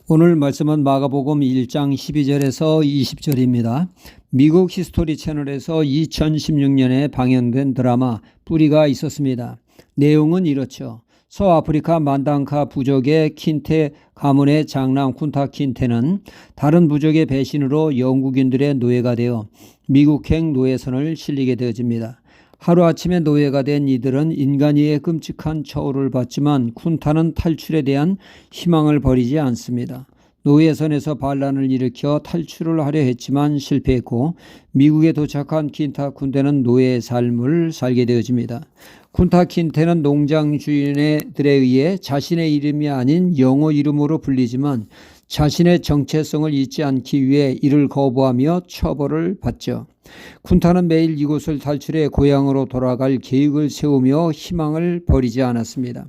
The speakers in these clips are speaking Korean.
오늘 말씀은 마가복음 1장 12절에서 20절입니다. 미국 히스토리 채널에서 2016년에 방영된 드라마 뿌리가 있었습니다. 내용은 이렇죠. 서아프리카 만당카 부족의 킨테 가문의 장남 쿤타 킨테는 다른 부족의 배신으로 영국인들의 노예가 되어 미국행 노예선을 실리게 되어집니다. 하루아침에 노예가 된 이들은 인간위의 끔찍한 처우를 받지만 쿤타는 탈출에 대한 희망을 버리지 않습니다. 노예선에서 반란을 일으켜 탈출을 하려 했지만 실패했고 미국에 도착한 킨타 쿤테는 노예의 삶을 살게 되어집니다. 쿤타 킨테는 농장 주인들에 의해 자신의 이름이 아닌 영어 이름으로 불리지만 자신의 정체성을 잊지 않기 위해 이를 거부하며 처벌을 받죠. 쿤타는 매일 이곳을 탈출해 고향으로 돌아갈 계획을 세우며 희망을 버리지 않았습니다.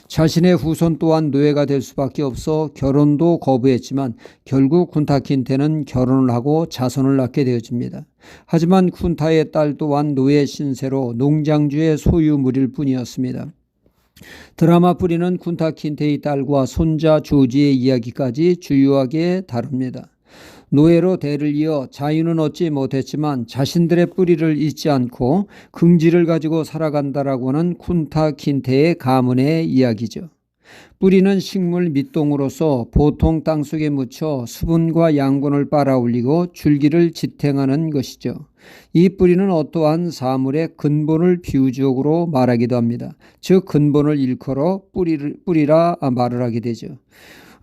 자신의 후손 또한 노예가 될 수밖에 없어 결혼도 거부했지만 결국 쿤타 킨테는 결혼을 하고 자손을 낳게 되어집니다. 하지만 쿤타의 딸 또한 노예 신세로 농장주의 소유물일 뿐이었습니다. 드라마 뿌리는 쿤타 킨테의 딸과 손자 조지의 이야기까지 주요하게 다룹니다. 노예로 대를 이어 자유는 얻지 못했지만 자신들의 뿌리를 잊지 않고 긍지를 가지고 살아간다라고 하는 쿤타 킨테의 가문의 이야기죠. 뿌리는 식물 밑동으로서 보통 땅속에 묻혀 수분과 양분을 빨아올리고 줄기를 지탱하는 것이죠. 이 뿌리는 어떠한 사물의 근본을 비유적으로 말하기도 합니다. 즉 근본을 일컬어 뿌리라 말을 하게 되죠.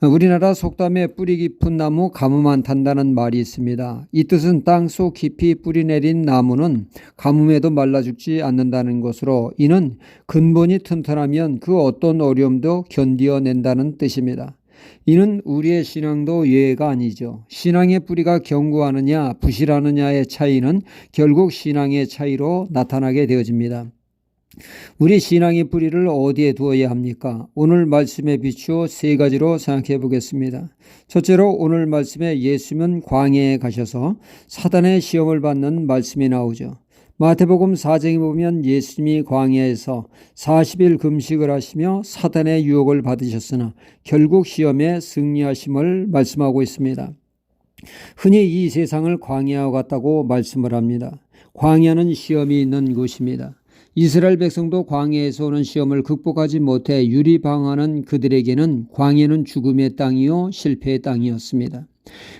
우리나라 속담에 뿌리 깊은 나무 가뭄만 탄다는 말이 있습니다. 이 뜻은 땅속 깊이 뿌리 내린 나무는 가뭄에도 말라 죽지 않는다는 것으로 이는 근본이 튼튼하면 그 어떤 어려움도 견디어낸다는 뜻입니다. 이는 우리의 신앙도 예외가 아니죠. 신앙의 뿌리가 견고하느냐 부실하느냐의 차이는 결국 신앙의 차이로 나타나게 되어집니다. 우리 신앙의 뿌리를 어디에 두어야 합니까? 오늘 말씀에 비추어 세 가지로 생각해 보겠습니다. 첫째로 오늘 말씀에 예수님은 광야에 가셔서 사단의 시험을 받는 말씀이 나오죠. 마태복음 4장에 보면 예수님이 광야에서 40일 금식을 하시며 사단의 유혹을 받으셨으나 결국 시험에 승리하심을 말씀하고 있습니다. 흔히 이 세상을 광야와 같다고 말씀을 합니다. 광야는 시험이 있는 곳입니다. 이스라엘 백성도 광야에서 오는 시험을 극복하지 못해 유리방황하는 그들에게는 광야는 죽음의 땅이요 실패의 땅이었습니다.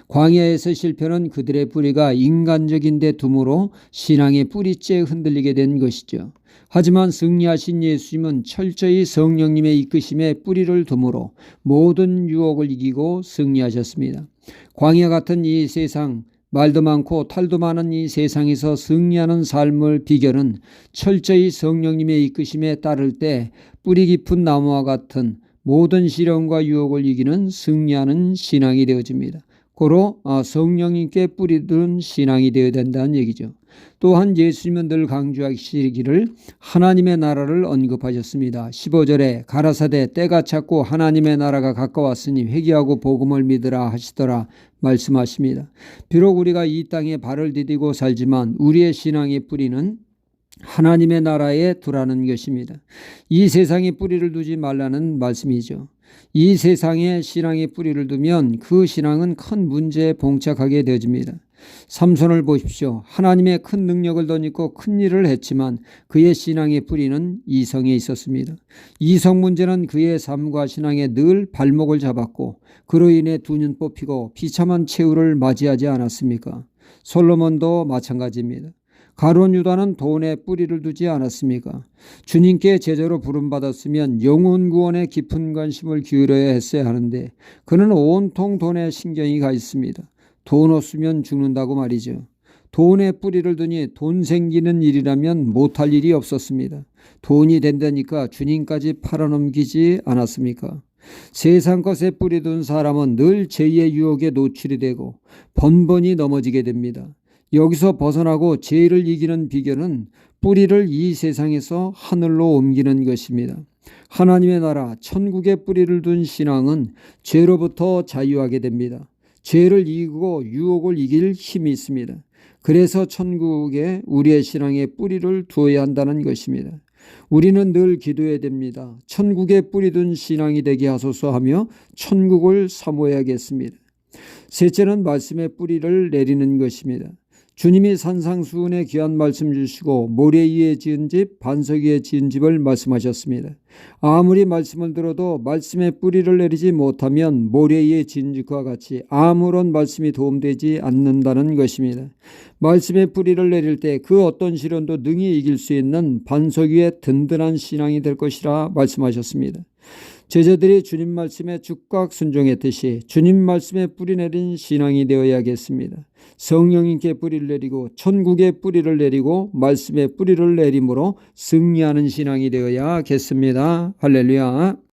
광야에서 실패는 그들의 뿌리가 인간적인 데 둠으로 신앙의 뿌리째 흔들리게 된 것이죠. 하지만 승리하신 예수님은 철저히 성령님의 이끄심에 뿌리를 둠으로 모든 유혹을 이기고 승리하셨습니다. 광야 같은 이 세상, 말도 많고 탈도 많은 이 세상에서 승리하는 삶의 비결은 철저히 성령님의 이끄심에 따를 때 뿌리 깊은 나무와 같은 모든 시련과 유혹을 이기는 승리하는 신앙이 되어집니다. 고로 성령님께 뿌리든 신앙이 되어야 된다는 얘기죠. 또한 예수님은 늘 강조하시기를 하나님의 나라를 언급하셨습니다. 15절에 가라사대 때가 찼고 하나님의 나라가 가까웠으니 회개하고 복음을 믿으라 하시더라 말씀하십니다. 비록 우리가 이 땅에 발을 디디고 살지만 우리의 신앙의 뿌리는 하나님의 나라에 두라는 것입니다. 이 세상에 뿌리를 두지 말라는 말씀이죠. 이 세상에 신앙의 뿌리를 두면 그 신앙은 큰 문제에 봉착하게 되어집니다. 삼손을 보십시오. 하나님의 큰 능력을 덧입고 큰 일을 했지만 그의 신앙의 뿌리는 이성에 있었습니다. 이성 문제는 그의 삶과 신앙에 늘 발목을 잡았고 그로 인해 두 눈 뽑히고 비참한 최후를 맞이하지 않았습니까? 솔로몬도 마찬가지입니다. 가룟 유다는 돈에 뿌리를 두지 않았습니까? 주님께 제자로 부름받았으면 영혼 구원에 깊은 관심을 기울여야 했어야 하는데 그는 온통 돈에 신경이 가 있습니다. 돈 없으면 죽는다고 말이죠. 돈에 뿌리를 두니 돈 생기는 일이라면 못할 일이 없었습니다. 돈이 된다니까 주님까지 팔아넘기지 않았습니까? 세상 것에 뿌리 둔 사람은 늘 죄의 유혹에 노출이 되고 번번이 넘어지게 됩니다. 여기서 벗어나고 죄를 이기는 비결은 뿌리를 이 세상에서 하늘로 옮기는 것입니다. 하나님의 나라 천국에 뿌리를 둔 신앙은 죄로부터 자유하게 됩니다. 죄를 이기고 유혹을 이길 힘이 있습니다. 그래서 천국에 우리의 신앙의 뿌리를 두어야 한다는 것입니다. 우리는 늘 기도해야 됩니다. 천국에 뿌리든 신앙이 되게 하소서 하며 천국을 사모해야겠습니다. 셋째는 말씀의 뿌리를 내리는 것입니다. 주님이 산상수훈에 귀한 말씀 주시고 모래 위에 지은 집, 반석 위에 지은 집을 말씀하셨습니다. 아무리 말씀을 들어도 말씀의 뿌리를 내리지 못하면 모래 위에 지은 집과 같이 아무런 말씀이 도움되지 않는다는 것입니다. 말씀의 뿌리를 내릴 때 그 어떤 시련도 능히 이길 수 있는 반석 위에 든든한 신앙이 될 것이라 말씀하셨습니다. 제자들이 주님 말씀에 즉각 순종했듯이 주님 말씀에 뿌리 내린 신앙이 되어야겠습니다. 성령님께 뿌리를 내리고 천국에 뿌리를 내리고 말씀에 뿌리를 내림으로 승리하는 신앙이 되어야겠습니다. 할렐루야.